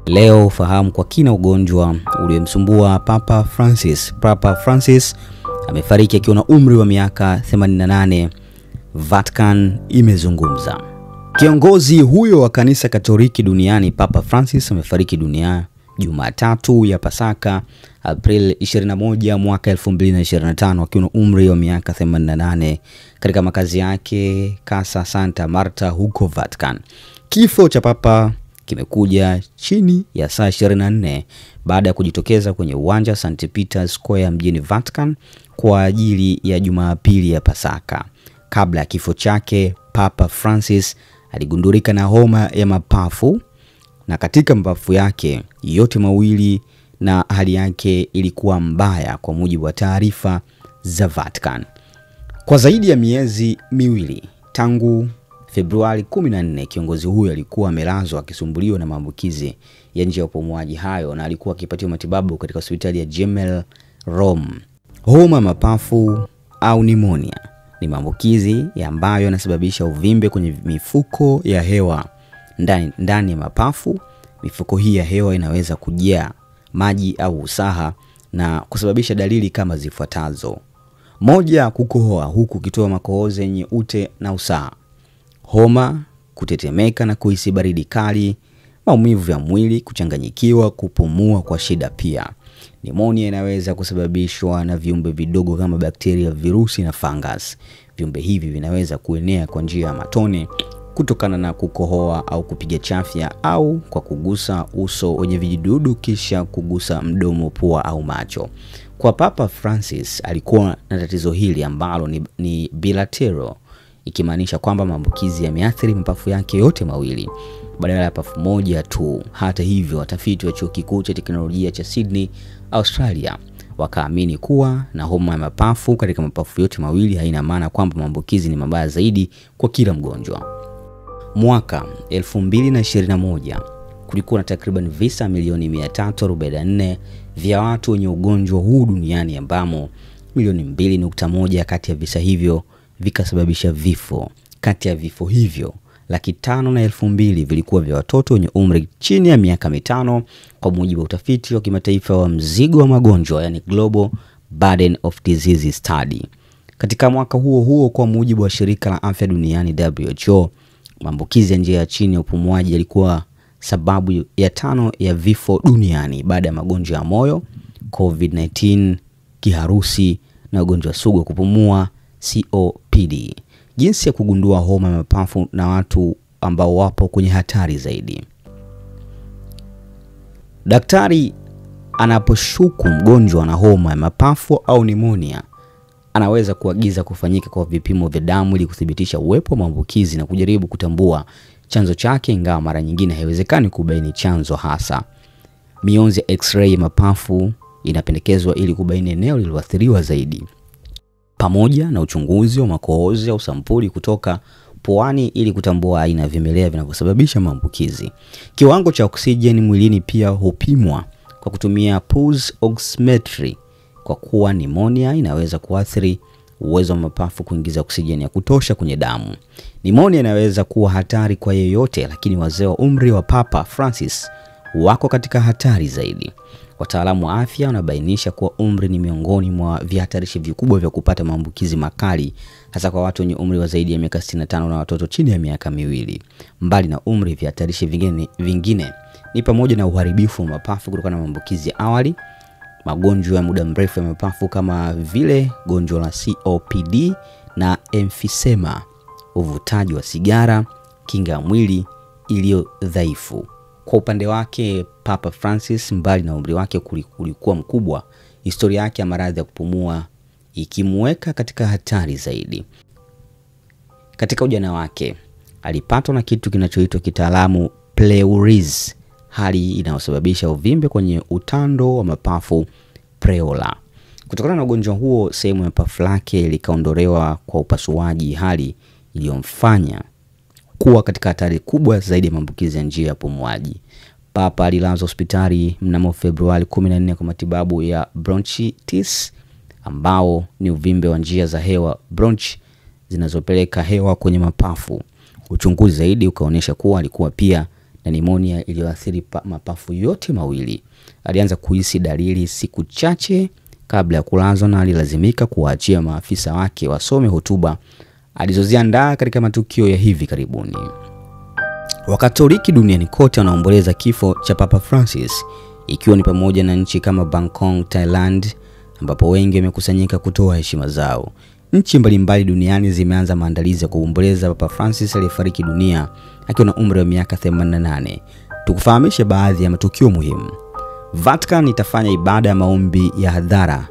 Leo fahamu kwa kina ugonjwa uliomsumbua Papa Francis. Papa Francis amefariki akiwa na umri wa miaka 88. Vatican imezungumza. Kiongozi huyo wa kanisa Katoliki duniani Papa Francis amefariki dunia Jumatatu ya Pasaka April 21 mwaka 2025 akiwa na umri wa miaka 88 katika makazi yake Casa Santa Marta huko Vatican. Kifo cha Papa kimekuja chini ya saa 24 baada ya kujitokeza kwenye uwanja St. Peter's Square mjini Vatican kwa ajili ya Jumapili ya Pasaka. Kabla ya kifo chake, Papa Francis aligundulika na homa ya mapafu na katika mapafu yake yote mawili, na hali yake ilikuwa mbaya kwa mujibu wa taarifa za Vatican. Kwa zaidi ya miezi miwili tangu Februari 14, kiongozi huyo alikuwa amelazwa akisumbuliwa na maambukizi ya njia ya upumuaji hayo na alikuwa akipatiwa matibabu katika hospitali ya Gemelli, Rome. Homa mapafu au pneumonia ni maambukizi ambayo yanasababisha uvimbe kwenye mifuko ya hewa ndani ya mapafu. Mifuko hii ya hewa inaweza kujaa maji au usaha na kusababisha dalili kama zifuatazo. Moja, kukohoa huku ukitoa makohozi yenye ute na usaha. Homa, kutetemeka na kuhisi baridi kali, maumivu ya mwili, kuchanganyikiwa, kupumua kwa shida pia. Pneumonia inaweza kusababishwa na viumbe vidogo kama bakteria, virusi na fungus. Viumbe hivi vinaweza kuenea kwa njia ya matone kutokana na kukohoa au kupiga chafya au kwa kugusa uso wenye vijidudu kisha kugusa mdomo, pua au macho. Kwa Papa Francis alikuwa na tatizo hili ambalo ni bilateral, ikimaanisha kwamba maambukizi yameathiri mapafu yake yote mawili badala ya pafu moja tu. Hata hivyo, watafiti wa chuo kikuu cha teknolojia cha Sydney, Australia, wakaamini kuwa na homa ya mapafu katika mapafu yote mawili haina maana kwamba maambukizi ni mabaya zaidi kwa kila mgonjwa. Mwaka 2021 kulikuwa na takriban visa milioni 344 vya watu wenye ugonjwa huu duniani, ambamo milioni 2.1 kati ya visa hivyo vikasababisha vifo. Kati ya vifo hivyo 502,000 vilikuwa vya watoto wenye umri chini ya miaka 5 kwa mujibu wa utafiti wa kimataifa wa mzigo wa magonjwa, yani Global Burden of Disease Study. Katika mwaka huo huo, kwa mujibu wa shirika la afya duniani WHO, maambukizi ya njia ya chini ya upumuaji yalikuwa sababu ya 5 ya vifo duniani baada ya magonjwa ya moyo, COVID-19, kiharusi na ugonjwa sugu wa kupumua COPD. Jinsi ya kugundua homa ya mapafu na watu ambao wapo kwenye hatari zaidi. Daktari anaposhuku mgonjwa na homa ya mapafu au pneumonia, anaweza kuagiza kufanyika kwa vipimo vya damu ili kuthibitisha uwepo wa maambukizi na kujaribu kutambua chanzo chake, ingawa mara nyingine haiwezekani kubaini chanzo hasa. Mionzi ya X-ray ya mapafu inapendekezwa ili kubaini eneo lililoathiriwa zaidi, pamoja na uchunguzi wa makohozi au sampuli kutoka puani ili kutambua aina ya vimelea vinavyosababisha maambukizi. Kiwango cha oksijeni mwilini pia hupimwa kwa kutumia pulse oximetry, kwa kuwa pneumonia inaweza kuathiri uwezo wa mapafu kuingiza oksijeni ya kutosha kwenye damu. Pneumonia inaweza kuwa hatari kwa yeyote, lakini wazee wa umri wa Papa Francis wako katika hatari zaidi. Wataalamu wa afya wanabainisha kuwa umri ni miongoni mwa vihatarishi vikubwa vya kupata maambukizi makali, hasa kwa watu wenye umri wa zaidi ya miaka 65 na watoto chini ya miaka 2. Mbali na umri, vihatarishi vingine ni pamoja na uharibifu wa mapafu kutokana na maambukizi ya awali, magonjwa ya muda mrefu ya mapafu kama vile gonjwa la COPD na emphysema, uvutaji wa sigara, kinga ya mwili iliyo dhaifu. Kwa upande wake, Papa Francis, mbali na umri wake kulikuwa mkubwa, historia yake ya maradhi ya kupumua ikimweka katika hatari zaidi. Katika ujana wake, alipatwa na kitu kinachoitwa kitaalamu pleurisy, hali inayosababisha uvimbe kwenye utando wa mapafu preola. Kutokana na ugonjwa huo, sehemu ya pafu lake likaondolewa kwa upasuaji, hali iliyomfanya kuwa katika hatari kubwa zaidi ya maambukizi ya njia ya upumuaji. Papa alilazwa hospitali mnamo Februari 14 kwa matibabu ya bronchitis, ambao ni uvimbe wa njia za hewa bronch zinazopeleka hewa kwenye mapafu. Uchunguzi zaidi ukaonyesha kuwa alikuwa pia na nimonia iliyoathiri mapafu yote mawili. Alianza kuhisi dalili siku chache kabla ya kulazwa na alilazimika kuwaachia maafisa wake wasome hotuba alizoziandaa katika matukio ya hivi karibuni. Wakatoliki duniani kote wanaomboleza kifo cha Papa Francis, ikiwa ni pamoja na nchi kama Bangkok, Thailand, ambapo wengi wamekusanyika kutoa heshima zao. Nchi mbalimbali duniani zimeanza maandalizi ya kuomboleza Papa Francis aliyefariki dunia akiwa na umri wa miaka 88. Tukufahamishe baadhi ya matukio muhimu. Vatican itafanya ibada ya maombi ya hadhara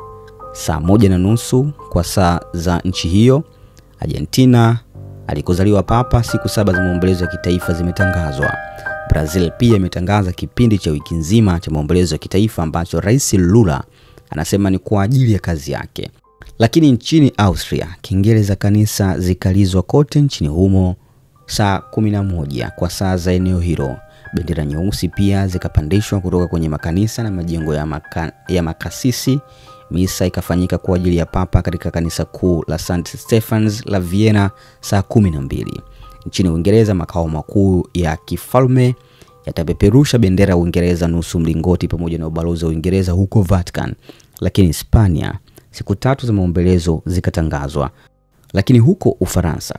saa 1:30 kwa saa za nchi hiyo. Argentina alikozaliwa Papa, siku 7 za maombolezo ya kitaifa zimetangazwa. Brazil pia imetangaza kipindi cha wiki nzima cha maombolezo ya kitaifa ambacho Rais Lula anasema ni kwa ajili ya kazi yake. Lakini nchini Austria, kengele za kanisa zikalizwa kote nchini humo saa 11 kwa saa za eneo hilo. Bendera nyeusi pia zikapandishwa kutoka kwenye makanisa na majengo ya makasisi. Misa ikafanyika kwa ajili ya Papa katika kanisa kuu la St. Stephens la Vienna saa 12. Nchini Uingereza, makao makuu ya kifalme yatapeperusha bendera ya Uingereza nusu mlingoti pamoja na ubalozi wa Uingereza huko Vatican. Lakini Hispania, siku 3 za maombolezo zikatangazwa. Lakini huko Ufaransa,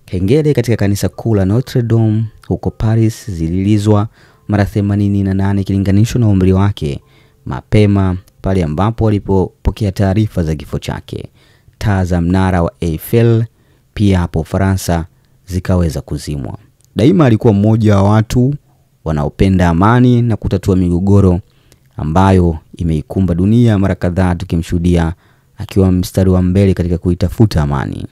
kengele katika kanisa kuu la Notre Dame huko Paris zililizwa mara 88 kilinganisho na umri wake mapema pale ambapo walipopokea taarifa za kifo chake. Taa za mnara wa Eiffel pia hapo Ufaransa zikaweza kuzimwa. Daima alikuwa mmoja wa watu wanaopenda amani na kutatua migogoro ambayo imeikumba dunia mara kadhaa, tukimshuhudia akiwa mstari wa mbele katika kuitafuta amani.